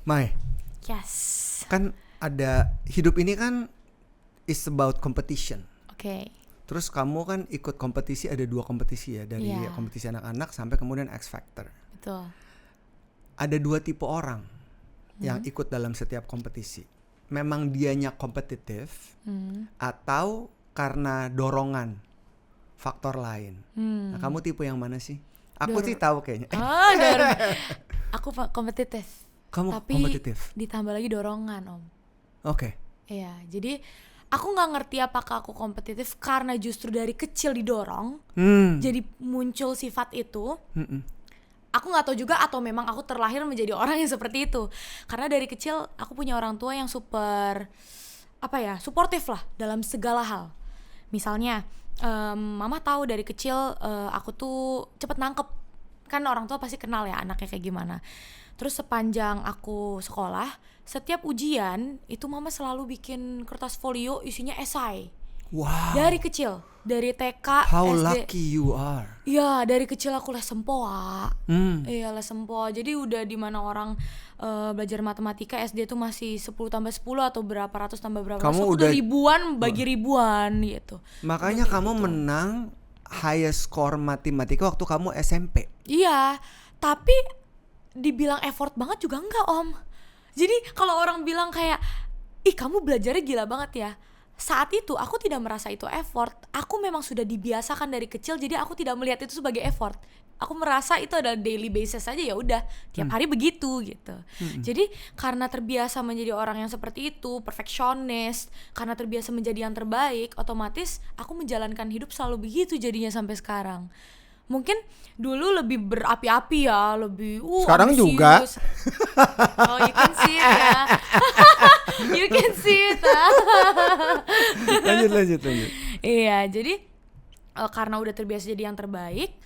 Mai, Yes. kan ada hidup ini kan is about competition. Oke. Terus kamu kan ikut kompetisi, ada 2 kompetisi ya, dari Iya. kompetisi anak-anak sampai kemudian X Factor. Betul. Ada 2 tipe orang yang ikut dalam setiap kompetisi. Memang dianya kompetitif atau karena dorongan faktor lain. Nah, kamu tipe yang mana sih? Aku sih tahu kayaknya. Aku kompetitif. Kamu tapi kompetitif. ditambah lagi dorongan, Om. Oke. Iya, jadi aku nggak ngerti apakah aku kompetitif karena justru dari kecil didorong, jadi muncul sifat itu. Aku nggak tahu juga atau memang aku terlahir menjadi orang yang seperti itu. Karena dari kecil aku punya orang tua yang super suportif lah dalam segala hal. Misalnya, mama tahu dari kecil aku tuh cepet nangkep. Kan orang tua pasti kenal ya anaknya kayak gimana. Terus sepanjang aku sekolah, setiap ujian itu mama selalu bikin kertas folio isinya esai. Wow. Dari kecil, dari TK, How SD. lucky you are. Iya, dari kecil aku les sempoa. Iya, les sempoa. Jadi udah di mana orang belajar matematika SD tuh masih 10 tambah 10 atau berapa ratus tambah berapa ratus. Kamu Aku udah ribuan bagi ribuan gitu. Makanya kamu menang highest score matematika waktu kamu SMP. Iya, tapi dibilang effort banget juga enggak, Om. Jadi kalau orang bilang kayak, ih kamu belajarnya gila banget ya, saat itu aku tidak merasa itu effort. Aku memang sudah dibiasakan dari kecil, jadi aku tidak melihat itu sebagai effort. Aku merasa itu adalah daily basis aja, ya udah tiap hari begitu gitu. Jadi karena terbiasa menjadi orang yang seperti itu, perfeksionis, karena terbiasa menjadi yang terbaik, otomatis aku menjalankan hidup selalu begitu jadinya sampai sekarang. Mungkin dulu lebih berapi-api ya, lebih sekarang ambisius. juga. Oh, you can see it ya. You can see it. Lanjut. Iya, jadi karena udah terbiasa jadi yang terbaik,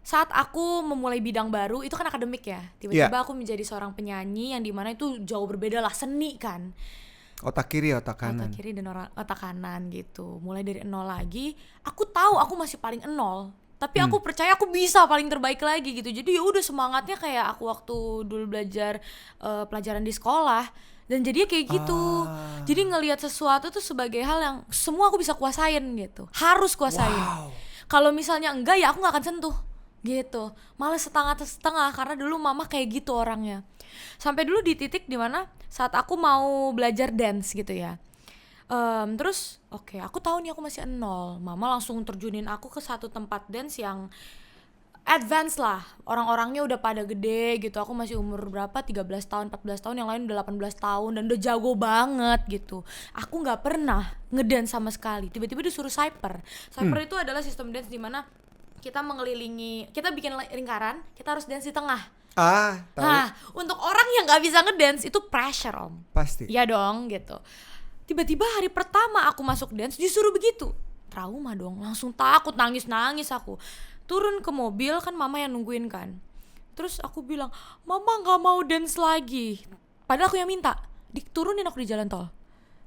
saat aku memulai bidang baru, itu kan akademik ya. Tiba-tiba aku menjadi seorang penyanyi yang dimana itu jauh berbeda lah, seni kan. Otak kiri, otak kanan. Otak kiri dan otak kanan gitu. Mulai dari nol lagi, aku tahu aku masih paling nol. Tapi aku percaya aku bisa paling terbaik lagi gitu. Jadi ya udah semangatnya kayak aku waktu dulu belajar pelajaran di sekolah. Dan jadinya kayak gitu. Jadi ngelihat sesuatu tuh sebagai hal yang semua aku bisa kuasain gitu. Harus kuasain. Wow. Kalau misalnya enggak ya aku gak akan sentuh gitu. Malah setengah-setengah karena dulu mama kayak gitu orangnya. Sampai dulu di titik dimana saat aku mau belajar dance gitu ya. Terus aku tahu nih aku masih nol. Mama langsung terjunin aku ke satu tempat dance yang advance lah. Orang-orangnya udah pada gede gitu. Aku masih umur berapa? 13 tahun, 14 tahun, yang lain udah 18 tahun dan udah jago banget gitu. Aku enggak pernah ngedance sama sekali. Tiba-tiba disuruh cyper. Cyper itu adalah sistem dance di mana kita mengelilingi, kita bikin lingkaran, kita harus dance di tengah. Tahu. Nah, untuk orang yang nggak bisa ngedance itu pressure, Om. Pasti. Iya dong, gitu. Tiba-tiba hari pertama aku masuk dance disuruh begitu. Trauma dong, langsung takut, nangis aku. Turun ke mobil, kan mama yang nungguin kan. Terus aku bilang, mama nggak mau dance lagi. Padahal aku yang minta, diturunin aku di jalan tol.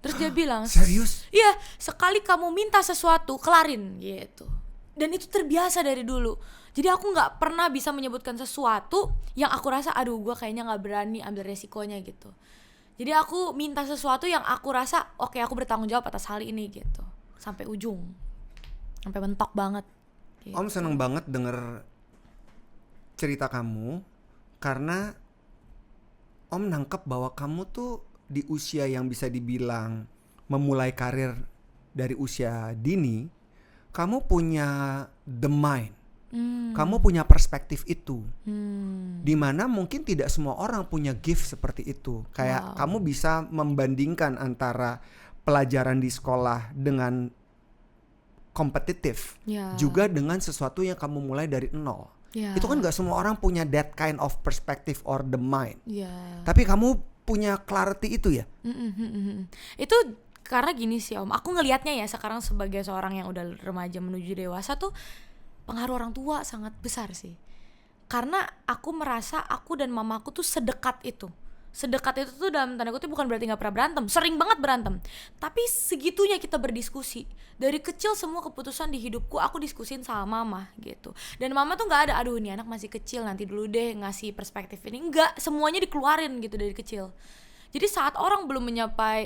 Terus dia bilang, serius? Iya, sekali kamu minta sesuatu, kelarin gitu. Dan itu terbiasa dari dulu. Jadi aku nggak pernah bisa menyebutkan sesuatu yang aku rasa aduh gue kayaknya nggak berani ambil resikonya gitu. Jadi aku minta sesuatu yang aku rasa oke, aku bertanggung jawab atas hal ini gitu. Sampai ujung, sampai mentok banget gitu. Om seneng banget denger cerita kamu karena Om nangkep bahwa kamu tuh di usia yang bisa dibilang memulai karir dari usia dini, kamu punya the mind. Kamu punya perspektif itu. Dimana mungkin tidak semua orang punya gift seperti itu. Kayak kamu bisa membandingkan antara pelajaran di sekolah dengan kompetitif, juga dengan sesuatu yang kamu mulai dari nol. Itu kan gak semua orang punya that kind of perspective or the mind. Tapi kamu punya clarity itu ya. Itu karena gini sih Om, aku ngelihatnya ya sekarang sebagai seorang yang udah remaja menuju dewasa tuh pengaruh orang tua sangat besar sih. Karena aku merasa aku dan mamaku tuh sedekat itu. sedekat itu tuh dalam tanda kutip bukan berarti nggak pernah berantem, sering banget berantem, tapi segitunya kita berdiskusi. Dari kecil semua keputusan di hidupku aku diskusin sama mama gitu, dan mama tuh nggak ada aduh ini anak masih kecil nanti dulu deh ngasih perspektif ini, enggak, semuanya dikeluarin gitu dari kecil. Jadi saat orang belum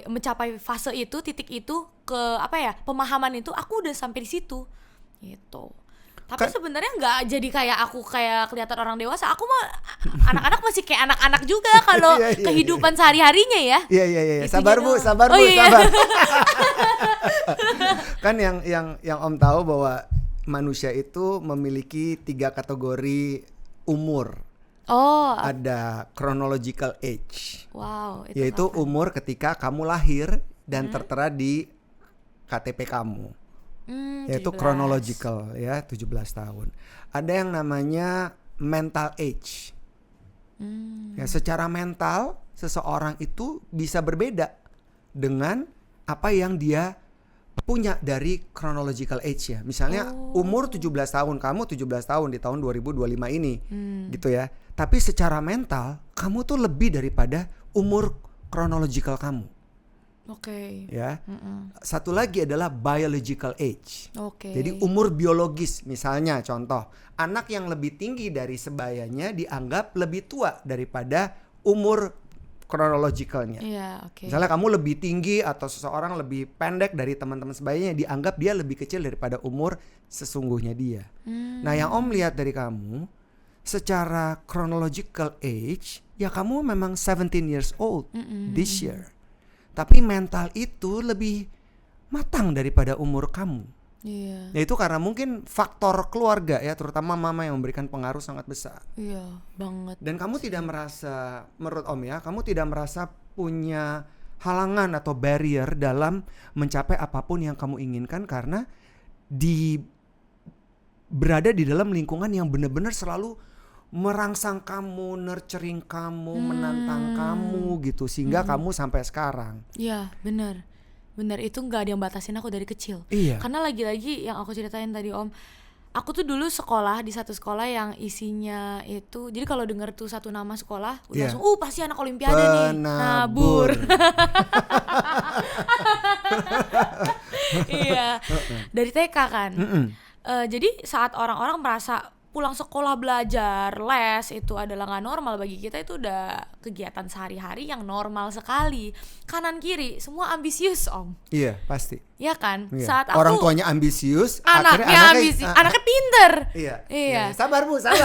mencapai fase itu, titik itu, ke apa ya, pemahaman itu, aku udah sampai di situ gitu. Tapi sebenarnya nggak jadi kayak aku kayak kelihatan orang dewasa. Aku mah anak-anak masih kayak anak-anak juga kalau Iya, iya, kehidupan sehari-harinya ya. Iya. Itunya Sabar Bu, doang. sabar Oh, Bu, iya. sabar. Kan yang Om tahu bahwa manusia itu memiliki 3 kategori umur. Oh, Ada chronological age, wow. Itu yaitu kapan? umur ketika kamu lahir dan tertera di KTP kamu. Yaitu 17. chronological ya, 17 tahun. Ada yang namanya mental age. Ya, secara mental seseorang itu bisa berbeda dengan apa yang dia punya dari chronological age ya. Misalnya umur 17 tahun, kamu 17 tahun di tahun 2025 ini. Gitu ya. Tapi secara mental kamu tuh lebih daripada umur chronological kamu. Oke. Ya. Satu lagi adalah biological age. Oke. Jadi umur biologis, misalnya contoh, anak yang lebih tinggi dari sebayanya dianggap lebih tua daripada umur chronologicalnya. Iya, oke. Misalnya kamu lebih tinggi atau seseorang lebih pendek dari teman-teman sebayanya, dianggap dia lebih kecil daripada umur sesungguhnya dia. Nah, yang Om lihat dari kamu, secara chronological age, ya kamu memang 17 years old this year. Tapi mental itu lebih matang daripada umur kamu. Iya. Ya itu karena mungkin faktor keluarga ya, terutama mama yang memberikan pengaruh sangat besar. Iya, banget. Dan kamu tidak merasa, menurut Om ya, kamu tidak merasa punya halangan atau barrier dalam mencapai apapun yang kamu inginkan karena berada di dalam lingkungan yang benar-benar selalu merangsang kamu, nurturing kamu, menantang kamu gitu sehingga kamu sampai sekarang. Iya, benar. Benar, itu nggak ada yang batasin aku dari kecil. Iya. Karena lagi-lagi yang aku ceritain tadi Om, aku tuh dulu sekolah di satu sekolah yang isinya itu, jadi kalau denger tuh satu nama sekolah udah Iya. langsung pasti anak olimpiade nih. Nabur. Iya. Dari TK kan. Jadi saat orang-orang merasa pulang sekolah belajar, les itu adalah nggak normal, bagi kita itu udah kegiatan sehari-hari yang normal sekali. Kanan kiri semua ambisius Om. Iya, pasti. Ya kan? Iya. Saat aku Orang tuanya ambisius, anaknya ambisius, anaknya pinter. Iya. Sabar Bu, sabar.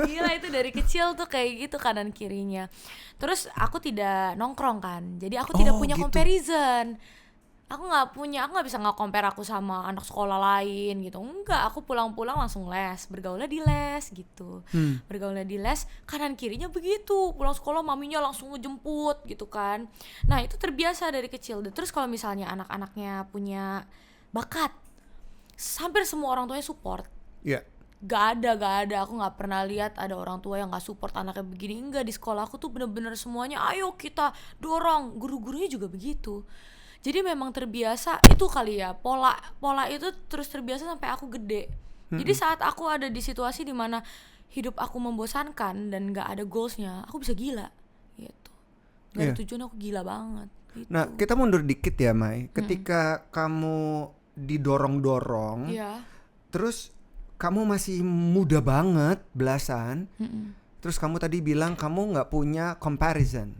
Gila, itu dari kecil tuh kayak gitu kanan kirinya. Terus aku tidak nongkrong kan, jadi aku tidak punya gitu. comparison. Aku nggak bisa compare aku sama anak sekolah lain gitu. Enggak, aku pulang-pulang langsung les, bergaulnya di les gitu. Bergaulnya di les, kanan kirinya begitu. Pulang sekolah maminya langsung ngejemput gitu kan. Nah, itu terbiasa dari kecil. Dan terus kalau misalnya anak-anaknya punya bakat, hampir semua orang tuanya support. Iya. Gak ada, aku nggak pernah lihat ada orang tua yang nggak support anaknya begini. Enggak, di sekolah aku tuh bener-bener semuanya ayo kita dorong. Guru-gurunya juga begitu. Jadi memang terbiasa itu kali ya, pola itu terus terbiasa sampai aku gede. Jadi saat aku ada di situasi dimana hidup aku membosankan dan nggak ada goalsnya, aku bisa gila gitu. Gak ada tujuan, aku gila banget gitu. Nah, kita mundur dikit ya, Mai. Ketika kamu didorong-dorong, terus kamu masih muda banget, belasan. Terus kamu tadi bilang kamu nggak punya comparison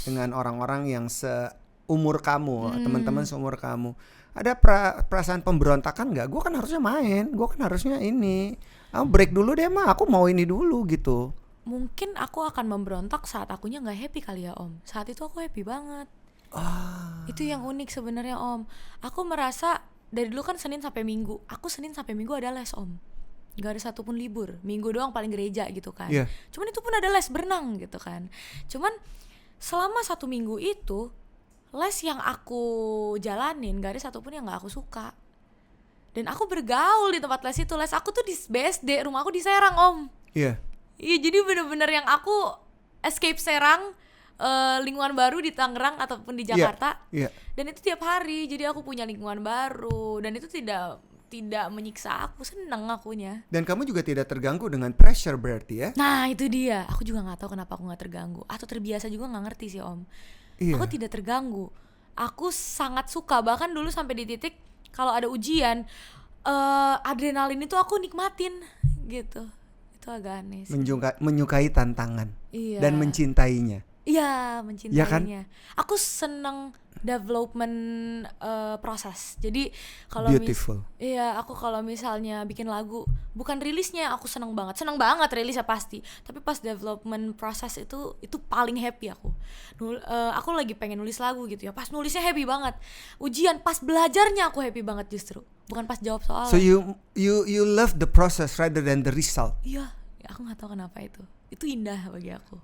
dengan orang-orang yang seumur kamu, teman-teman seumur kamu. Ada perasaan pemberontakan nggak? Gue kan harusnya main, gue kan harusnya ini. Break dulu deh mah, aku mau ini dulu gitu. Mungkin aku akan memberontak saat akunya nggak happy kali ya Om. Saat itu aku happy banget. Itu yang unik sebenarnya Om. Aku merasa dari dulu kan Senin sampai Minggu, aku Senin sampai Minggu ada les Om. Gak ada satupun libur, Minggu doang paling gereja gitu kan. Cuman itu pun ada les berenang gitu kan. Cuman selama 1 minggu itu les yang aku jalanin gak ada satupun yang gak aku suka. Dan aku bergaul di tempat les itu. Les aku tuh di BSD, rumah aku di Serang Om. Iya, jadi bener-bener yang aku escape Serang, lingkungan baru di Tangerang ataupun di Jakarta. Dan itu tiap hari, jadi aku punya lingkungan baru. Dan itu tidak tidak menyiksa aku, seneng akunya. Dan kamu juga tidak terganggu dengan pressure berarti ya? Nah itu dia, aku juga nggak tahu kenapa aku nggak terganggu atau terbiasa juga nggak ngerti sih Om. Iya. Aku tidak terganggu, aku sangat suka, bahkan dulu sampai di titik kalau ada ujian adrenalin itu aku nikmatin gitu. Itu agak aneh sih. Menyukai tantangan Iya. dan mencintainya. Iya, Iya kan? mencintainya. Aku seneng development proses. Jadi kalau Beautiful. iya, aku kalau misalnya bikin lagu, bukan rilisnya aku seneng banget rilisnya pasti. Tapi pas development proses itu paling happy aku. Aku lagi pengen nulis lagu gitu ya. Pas nulisnya happy banget. Ujian pas belajarnya aku happy banget justru. Bukan pas jawab soal. So you love the process rather than the result. Iya, aku nggak tahu kenapa itu. Itu indah bagi aku.